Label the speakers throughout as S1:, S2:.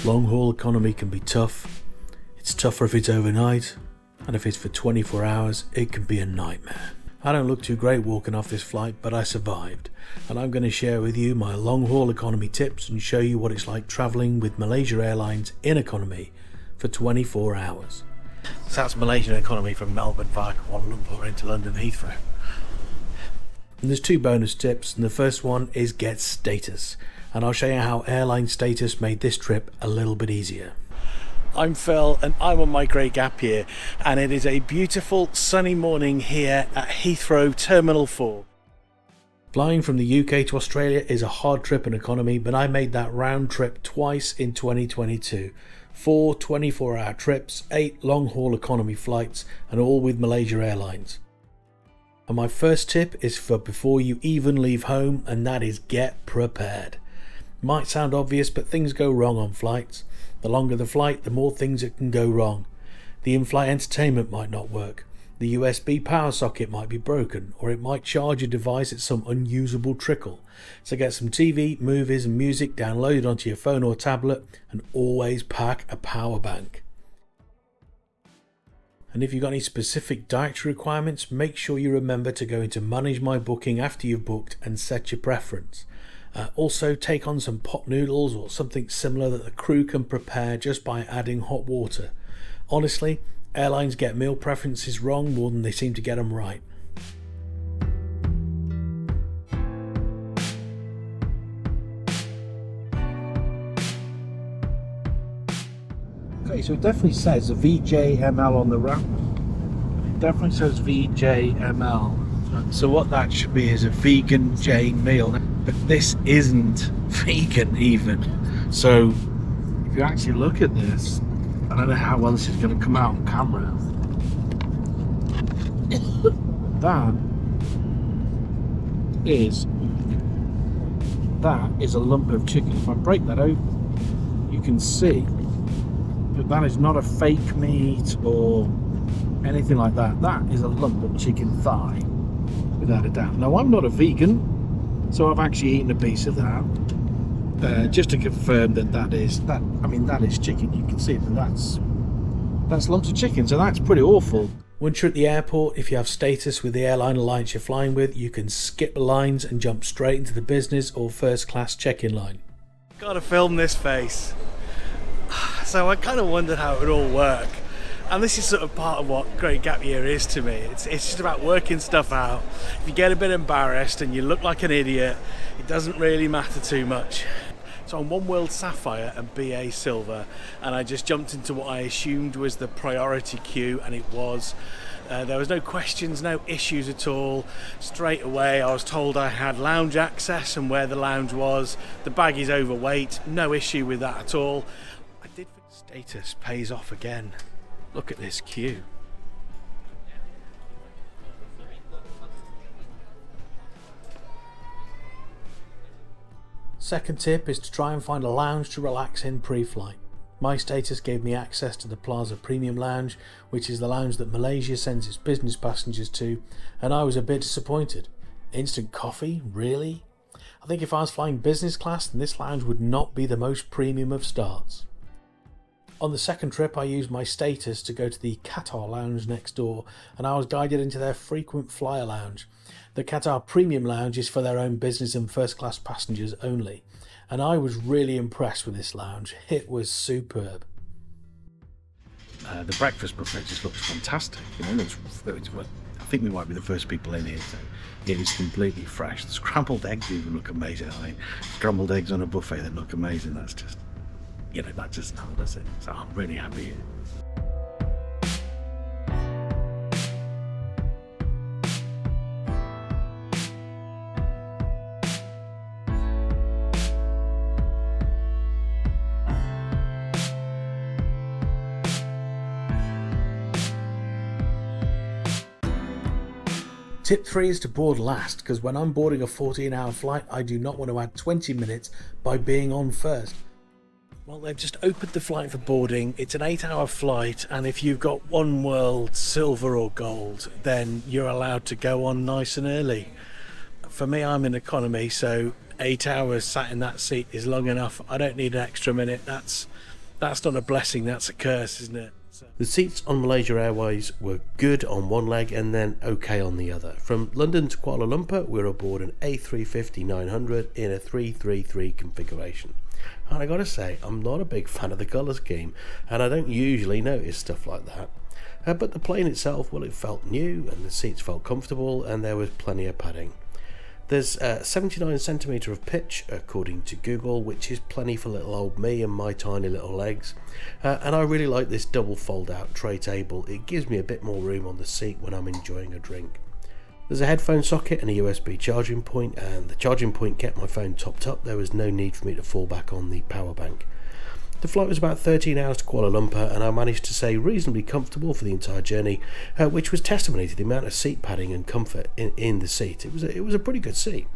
S1: Long haul economy can be tough. It's tougher if it's overnight, and if it's for 24 hours, it can be a nightmare. I don't look too great walking off this flight, but I survived, and I'm going to share with you my long haul economy tips and show you what it's like travelling with Malaysia Airlines in economy for 24 hours. So that's Malaysian economy from Melbourne via Kuala Lumpur into London Heathrow. And there's two bonus tips, and the first one is get status, and I'll show you how airline status made this trip a little bit easier. I'm Phil and I'm on my great gap year, and it is a beautiful sunny morning here at Heathrow Terminal 4. Flying from the UK to Australia is a hard trip in economy, but I made that round trip twice in 2022. 4 24-hour trips, 8 long-haul economy flights, and all with Malaysia Airlines. And my first tip is for before you even leave home, and that is get prepared. Might sound obvious, but things go wrong on flights. The longer the flight, the more things that can go wrong. The in-flight entertainment might not work. The USB power socket might be broken, or it might charge your device at some unusable trickle. So get some TV, movies and music downloaded onto your phone or tablet, and always pack a power bank. And if you've got any specific dietary requirements, make sure you remember to go into Manage My Booking after you've booked and set your preference. Also take on some pot noodles or something similar that the crew can prepare just by adding hot water. Honestly, airlines get meal preferences wrong more than they seem to get them right. Okay, so it definitely says a VJML on the wrap. It definitely says VJML. So what that should be is a vegan Jane meal. But this isn't vegan even. So if you actually look at this, I don't know how well this is going to come out on camera. That is a lump of chicken. If I break that open, you can see that that is not a fake meat or anything like that. That is a lump of chicken thigh, without a doubt. Now, I'm not a vegan, so I've actually eaten a piece of that, just to confirm that is chicken. You can see that that's lumps of chicken, so that's pretty awful. Once you're at the airport, if you have status with the airline alliance you're flying with, you can skip the lines and jump straight into the business or first class check-in line. Gotta film this face. So I kind of wondered how it would all work. And this is sort of part of what Great Gap Year is to me. It's just about working stuff out. If you get a bit embarrassed and you look like an idiot, it doesn't really matter too much. So I'm One World Sapphire and BA Silver, and I just jumped into what I assumed was the priority queue, and it was. There was no questions, no issues at all. Straight away I was told I had lounge access and where the lounge was. The bag is overweight, no issue with that at all. I did think status pays off again. Look at this queue. Second tip is to try and find a lounge to relax in pre-flight. My status gave me access to the Plaza Premium Lounge, which is the lounge that Malaysia sends its business passengers to, and I was a bit disappointed. Instant coffee? Really? I think if I was flying business class, then this lounge would not be the most premium of starts. On the second trip, I used my status to go to the Qatar lounge next door, and I was guided into their frequent flyer lounge. The Qatar Premium Lounge is for their own business and first class passengers only, and I was really impressed with this lounge. It was superb. The breakfast buffet just looks fantastic. I think we might be the first people in here, so it is completely fresh. The scrambled eggs even look amazing. Scrambled eggs on a buffet that look amazing. That's just, that just does it. So I'm really happy here. Tip 3 is to board last, because when I'm boarding a 14-hour flight, I do not want to add 20 minutes by being on first. Well, they've just opened the flight for boarding. It's an 8-hour flight, and if you've got One World Silver or Gold, then you're allowed to go on nice and early. For me, I'm in economy, so 8 hours sat in that seat is long enough. I don't need an extra minute. That's That's not a blessing, that's a curse, isn't it?
S2: The seats on Malaysia Airways were good on one leg and then okay on the other. From London to Kuala Lumpur, we were aboard an A350-900 in a 333 configuration. And I gotta say, I'm not a big fan of the colour scheme, and I don't usually notice stuff like that. But the plane itself, well, it felt new, and the seats felt comfortable, and there was plenty of padding. There's 79 centimetre of pitch according to Google, which is plenty for little old me and my tiny little legs, and I really like this double fold out tray table. It gives me a bit more room on the seat when I'm enjoying a drink. There's a headphone socket and a USB charging point, and the charging point kept my phone topped up. There was no need for me to fall back on the power bank. The flight was about 13 hours to Kuala Lumpur, and I managed to stay reasonably comfortable for the entire journey, which was testimony to the amount of seat padding and comfort in the seat. It was a pretty good seat.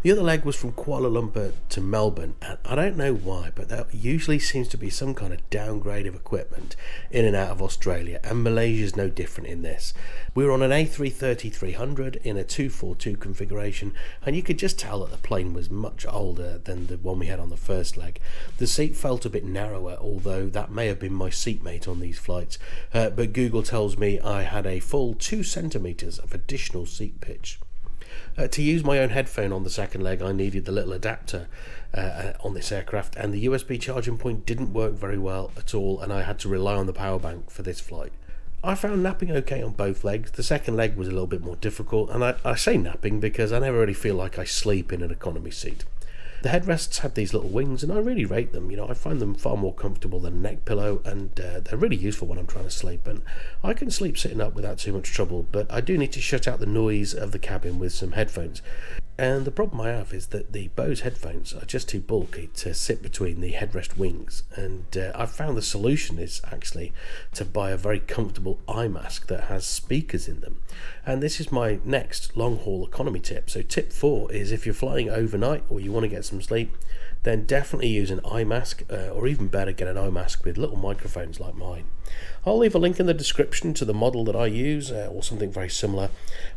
S2: The other leg was from Kuala Lumpur to Melbourne, and I don't know why, but there usually seems to be some kind of downgrade of equipment in and out of Australia, and Malaysia is no different in this. We were on an A330-300 in a 242 configuration, and you could just tell that the plane was much older than the one we had on the first leg. The seat felt a bit narrower, although that may have been my seatmate on these flights, but Google tells me I had a full 2 centimetres of additional seat pitch. To use my own headphone on the second leg, I needed the little adapter on this aircraft, and the USB charging point didn't work very well at all, and I had to rely on the power bank for this flight. I found napping okay on both legs. The second leg was a little bit more difficult, and I say napping because I never really feel like I sleep in an economy seat. The headrests had these little wings, and I really rate them. I find them far more comfortable than a neck pillow, and they're really useful when I'm trying to sleep. And I can sleep sitting up without too much trouble, but I do need to shut out the noise of the cabin with some headphones. And the problem I have is that the Bose headphones are just too bulky to sit between the headrest wings, and I've found the solution is actually to buy a very comfortable eye mask that has speakers in them. And this is my next long-haul economy tip. So tip 4 is if you're flying overnight or you want to get some sleep, then definitely use an eye mask, or even better, get an eye mask with little microphones like mine. I'll leave a link in the description to the model that I use, or something very similar.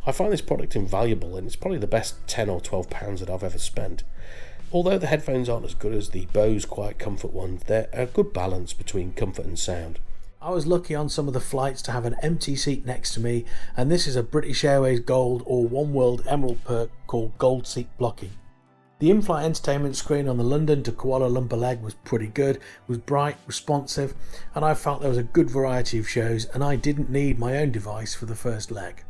S2: I find this product invaluable, and it's probably the best £10 or £12 that I've ever spent. Although the headphones aren't as good as the Bose QuietComfort ones, they're a good balance between comfort and sound.
S1: I was lucky on some of the flights to have an empty seat next to me, and this is a British Airways Gold or One World Emerald perk called Gold Seat Blocking. The in-flight entertainment screen on the London to Kuala Lumpur leg was pretty good, was bright, responsive, and I felt there was a good variety of shows, and I didn't need my own device for the first leg.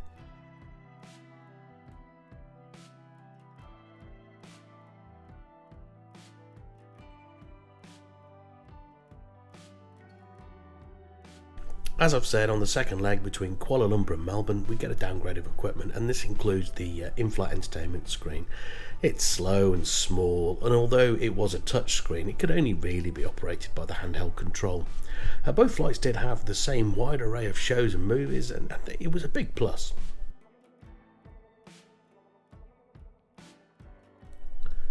S2: As I've said, on the second leg between Kuala Lumpur and Melbourne, we get a downgrade of equipment, and this includes the in-flight entertainment screen. It's slow and small, and although it was a touch screen, it could only really be operated by the handheld control. Both flights did have the same wide array of shows and movies, and it was a big plus.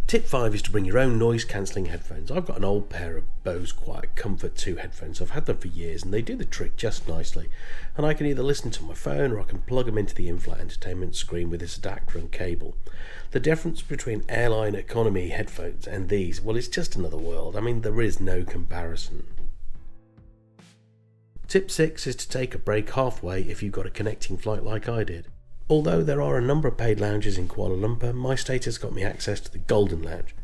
S2: Tip 5 is to bring your own noise cancelling headphones. I've got an old pair of Bose QuietComfort II headphones. I've had them for years and they do the trick just nicely. And I can either listen to my phone or I can plug them into the in-flight entertainment screen with this adapter and cable. The difference between airline economy headphones and these, well, it's just another world. I mean, there is no comparison. Tip 6 is to take a break halfway if you've got a connecting flight like I did. Although there are a number of paid lounges in Kuala Lumpur, my status got me access to the Golden Lounge,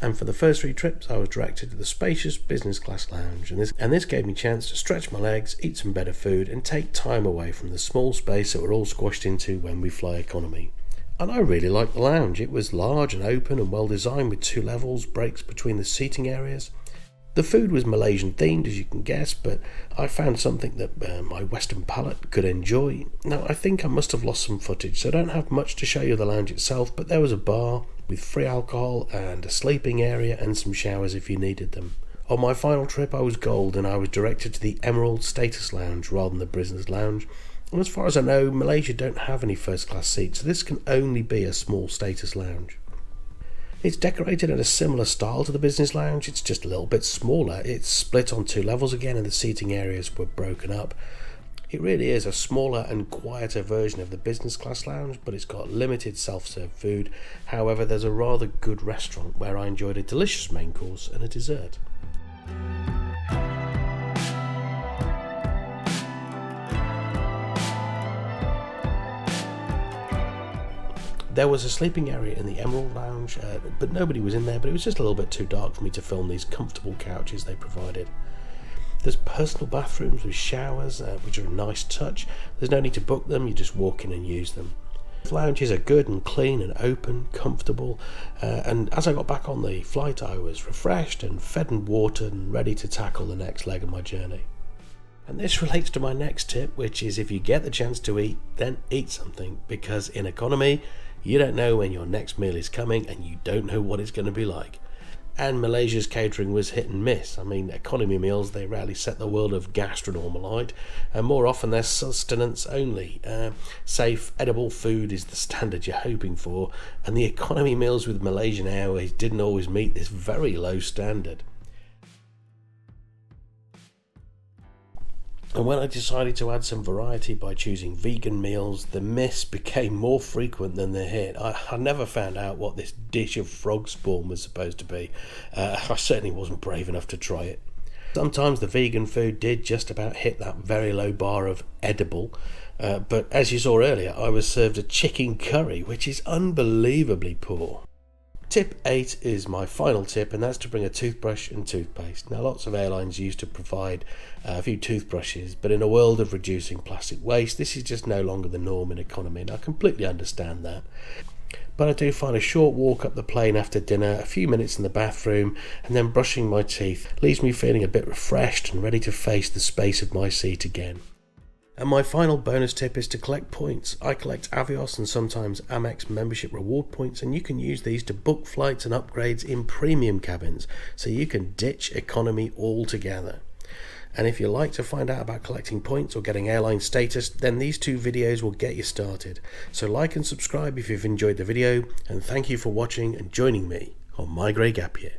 S2: and for the first 3 trips I was directed to the spacious business class lounge, and this gave me a chance to stretch my legs, eat some better food, and take time away from the small space that we're all squashed into when we fly economy. And I really liked the lounge. It was large and open and well designed with 2 levels, breaks between the seating areas. The food was Malaysian themed, as you can guess, but I found something that my Western palate could enjoy. Now, I think I must have lost some footage, so I don't have much to show you of the lounge itself, but there was a bar with free alcohol and a sleeping area and some showers if you needed them. On my final trip, I was gold and I was directed to the Emerald Status Lounge rather than the Business Lounge. And as far as I know, Malaysia don't have any first class seats, so this can only be a small status lounge. It's decorated in a similar style to the Business Lounge, it's just a little bit smaller. It's split on 2 levels again and the seating areas were broken up. It really is a smaller and quieter version of the business class lounge, but it's got limited self-serve food. However, there's a rather good restaurant where I enjoyed a delicious main course and a dessert. There was a sleeping area in the Emerald Lounge, but nobody was in there, but it was just a little bit too dark for me to film these comfortable couches they provided. There's personal bathrooms with showers, which are a nice touch. There's no need to book them, you just walk in and use them. The lounges are good and clean and open, comfortable, and as I got back on the flight I was refreshed and fed and watered and ready to tackle the next leg of my journey. And this relates to my next tip, which is if you get the chance to eat, then eat something, because in economy, you don't know when your next meal is coming and you don't know what it's going to be like. And Malaysia's catering was hit and miss. I mean, economy meals, they rarely set the world of gastronormal alight, and more often they're sustenance only. Safe, edible food is the standard you're hoping for, and the economy meals with Malaysian Airways didn't always meet this very low standard. And when I decided to add some variety by choosing vegan meals, the miss became more frequent than the hit. I never found out what this dish of frog spawn was supposed to be. I certainly wasn't brave enough to try it. Sometimes the vegan food did just about hit that very low bar of edible, but as you saw earlier, I was served a chicken curry, which is unbelievably poor. Tip 8 is my final tip, and that's to bring a toothbrush and toothpaste. Now, lots of airlines used to provide a few toothbrushes, but in a world of reducing plastic waste, this is just no longer the norm in economy, and I completely understand that. But I do find a short walk up the plane after dinner, a few minutes in the bathroom, and then brushing my teeth leaves me feeling a bit refreshed and ready to face the space of my seat again. And my final bonus tip is to collect points. I collect Avios and sometimes Amex membership reward points, and you can use these to book flights and upgrades in premium cabins, so you can ditch economy altogether. And if you like to find out about collecting points or getting airline status, then these 2 videos will get you started. So like and subscribe if you've enjoyed the video, and thank you for watching and joining me on My Grey Gap Year.